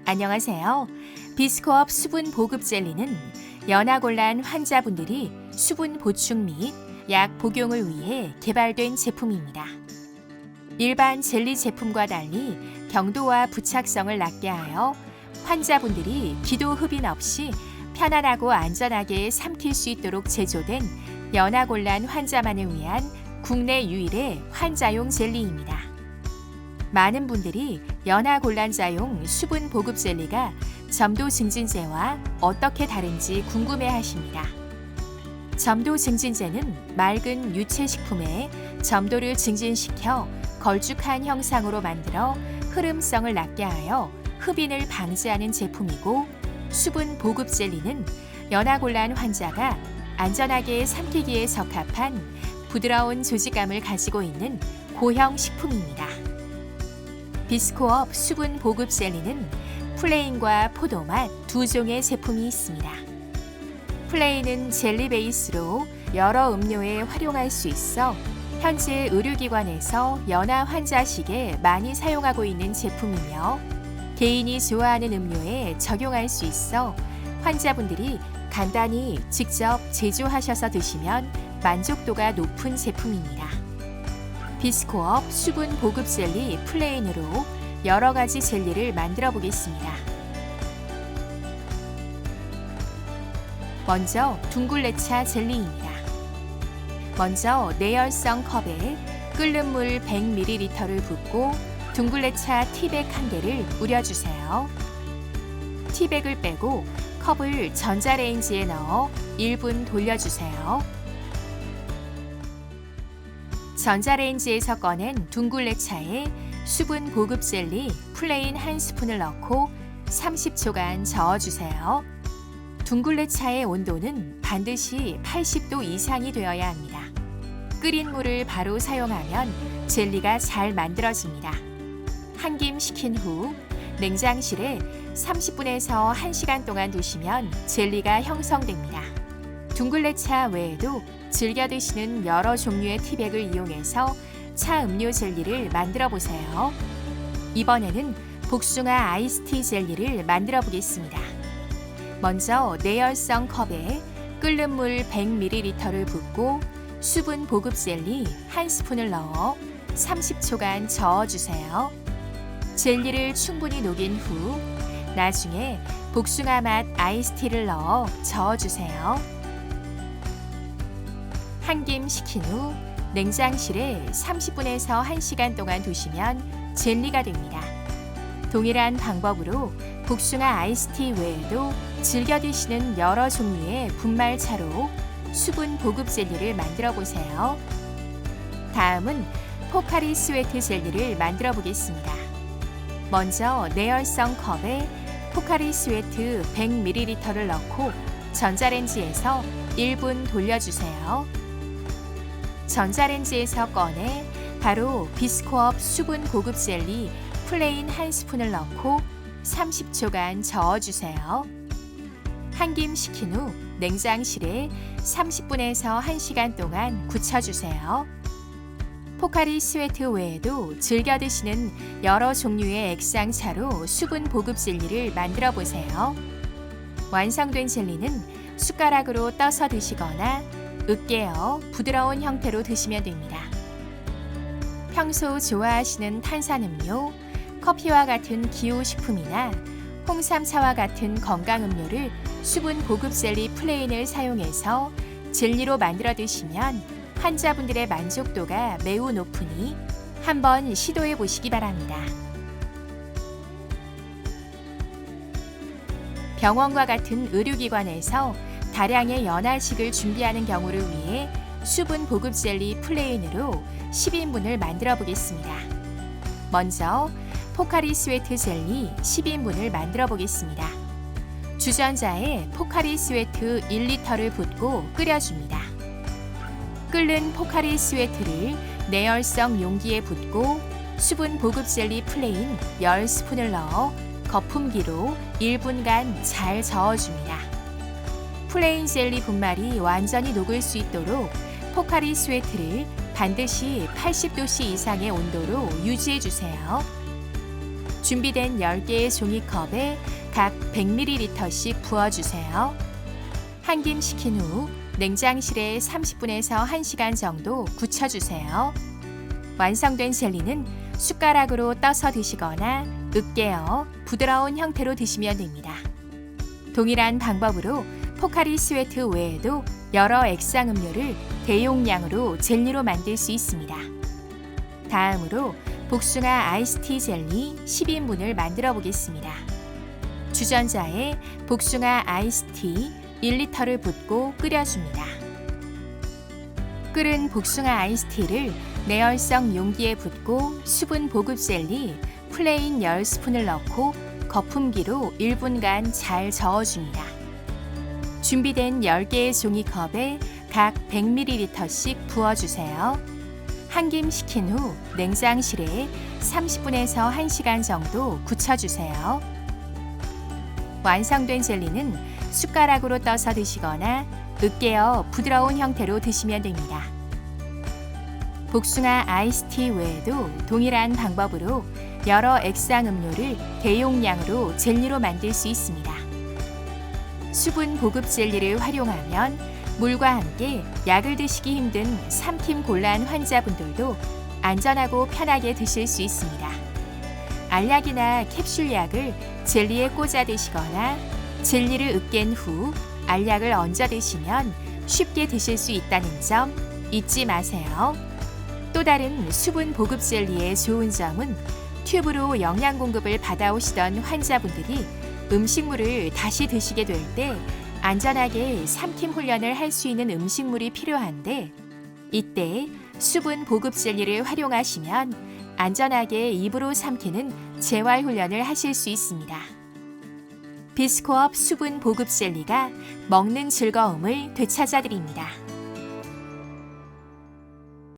안녕하세요. 비스코업 수분 보급 젤리는 연하곤란 환자분들이 수분 보충 및 약 복용을 위해 개발된 제품입니다. 일반 젤리 제품과 달리 경도와 부착성을 낮게 하여 환자분들이 기도 흡인 없이 편안하고 안전하게 삼킬 수 있도록 제조된 연하곤란 환자만을 위한 국내 유일의 환자용 젤리입니다. 많은 분들이 연하곤란자용 수분 보급 젤리가 점도 증진제와 어떻게 다른지 궁금해하십니다. 점도 증진제는 맑은 유채식품에 점도를 증진시켜 걸쭉한 형상으로 만들어 흐름성을 낮게 하여 흡인을 방지하는 제품이고, 수분 보급 젤리는 연하곤란 환자가 안전하게 삼키기에 적합한 부드러운 조직감을 가지고 있는 고형 식품입니다. 비스코업 수분 보급 젤리는 플레인과 포도맛 두 종의 제품이 있습니다. 플레인은 젤리 베이스로 여러 음료에 활용할 수 있어 현재 의료기관에서 연하 환자식에 많이 사용하고 있는 제품이며, 개인이 좋아하는 음료에 적용할 수 있어 환자분들이 간단히 직접 제조하셔서 드시면 만족도가 높은 제품입니다. 비스코업 수분 보급 젤리 플레인으로 여러 가지 젤리를 만들어 보겠습니다. 먼저 둥글레차 젤리입니다. 먼저 내열성 컵에 끓는 물 100ml를 붓고 둥글레차 티백 1개를 우려주세요. 티백을 빼고 컵을 전자레인지에 넣어 1분 돌려주세요. 전자레인지에서 꺼낸 둥글레차에 수분 보급 젤리 플레인 1스푼을 넣고 30초간 저어주세요. 둥글레차의 온도는 반드시 80도 이상이 되어야 합니다. 끓인 물을 바로 사용하면 젤리가 잘 만들어집니다. 한 김 식힌 후 냉장실에 30분에서 1시간 동안 두시면 젤리가 형성됩니다. 둥글레차 외에도 즐겨 드시는 여러 종류의 티백을 이용해서 차 음료 젤리를 만들어 보세요. 이번에는 복숭아 아이스티 젤리를 만들어 보겠습니다. 먼저 내열성 컵에 끓는 물 100ml를 붓고 수분 보급 젤리 1스푼을 넣어 30초간 저어주세요. 젤리를 충분히 녹인 후 나중에 복숭아 맛 아이스티를 넣어 저어주세요. 한 김 식힌 후 냉장실에 30분에서 1시간 동안 두시면 젤리가 됩니다. 동일한 방법으로 복숭아 아이스티 외에도 즐겨 드시는 여러 종류의 분말차로 수분 보급 젤리를 만들어 보세요. 다음은 포카리 스웨트 젤리를 만들어 보겠습니다. 먼저 내열성 컵에 포카리 스웨트 100ml를 넣고 전자레인지에서 1분 돌려주세요. 전자레인지에서 꺼내 바로 비스코업 수분 보급 젤리 플레인 1스푼을 넣고 30초간 저어주세요. 한 김 식힌 후 냉장실에 30분에서 1시간 동안 굳혀주세요. 포카리 스웨트 외에도 즐겨 드시는 여러 종류의 액상차로 수분 보급 젤리를 만들어 보세요. 완성된 젤리는 숟가락으로 떠서 드시거나 으깨어 부드러운 형태로 드시면 됩니다. 평소 좋아하시는 탄산음료, 커피와 같은 기호식품이나 홍삼차와 같은 건강음료를 수분 보급 젤리 플레인을 사용해서 젤리로 만들어 드시면 환자분들의 만족도가 매우 높으니 한번 시도해 보시기 바랍니다. 병원과 같은 의료기관에서 다량의 연하식을 준비하는 경우를 위해 수분 보급 젤리 플레인으로 10인분을 만들어 보겠습니다. 먼저 포카리 스웨트 젤리 10인분을 만들어 보겠습니다. 주전자에 포카리 스웨트 1리터를 붓고 끓여줍니다. 끓는 포카리 스웨트를 내열성 용기에 붓고 수분 보급 젤리 플레인 10스푼을 넣어 거품기로 1분간 잘 저어줍니다. 플레인 젤리 분말이 완전히 녹을 수 있도록 포카리 스웨트를 반드시 80도씨 이상의 온도로 유지해 주세요. 준비된 10개의 종이컵에 각 100ml씩 부어주세요. 한김 식힌 후 냉장실에 30분에서 1시간 정도 굳혀주세요. 완성된 젤리는 숟가락으로 떠서 드시거나 으깨어 부드러운 형태로 드시면 됩니다. 동일한 방법으로 포카리 스웨트 외에도 여러 액상 음료를 대용량으로 젤리로 만들 수 있습니다. 다음으로 복숭아 아이스티 젤리 10인분을 만들어 보겠습니다. 주전자에 복숭아 아이스티 1리터를 붓고 끓여줍니다. 끓은 복숭아 아이스티를 내열성 용기에 붓고 수분 보급 젤리 플레인 10스푼을 넣고 거품기로 1분간 잘 저어줍니다. 준비된 10개의 종이컵에 각 100ml씩 부어주세요. 한김 식힌 후 냉장실에 30분에서 1시간 정도 굳혀주세요. 완성된 젤리는 숟가락으로 떠서 드시거나 으깨어 부드러운 형태로 드시면 됩니다. 복숭아 아이스티 외에도 동일한 방법으로 여러 액상 음료를 대용량으로 젤리로 만들 수 있습니다. 수분 보급 젤리를 활용하면 물과 함께 약을 드시기 힘든 삼킴 곤란 환자분들도 안전하고 편하게 드실 수 있습니다. 알약이나 캡슐약을 젤리에 꽂아 드시거나 젤리를 으깬 후 알약을 얹어 드시면 쉽게 드실 수 있다는 점 잊지 마세요. 또 다른 수분 보급 젤리의 좋은 점은 튜브로 영양 공급을 받아오시던 환자분들이 음식물을 다시 드시게 될 때 안전하게 삼킴 훈련을 할 수 있는 음식물이 필요한데 이때 수분 보급 젤리를 활용하시면 안전하게 입으로 삼키는 재활 훈련을 하실 수 있습니다. 비스코업 수분 보급 젤리가 먹는 즐거움을 되찾아드립니다.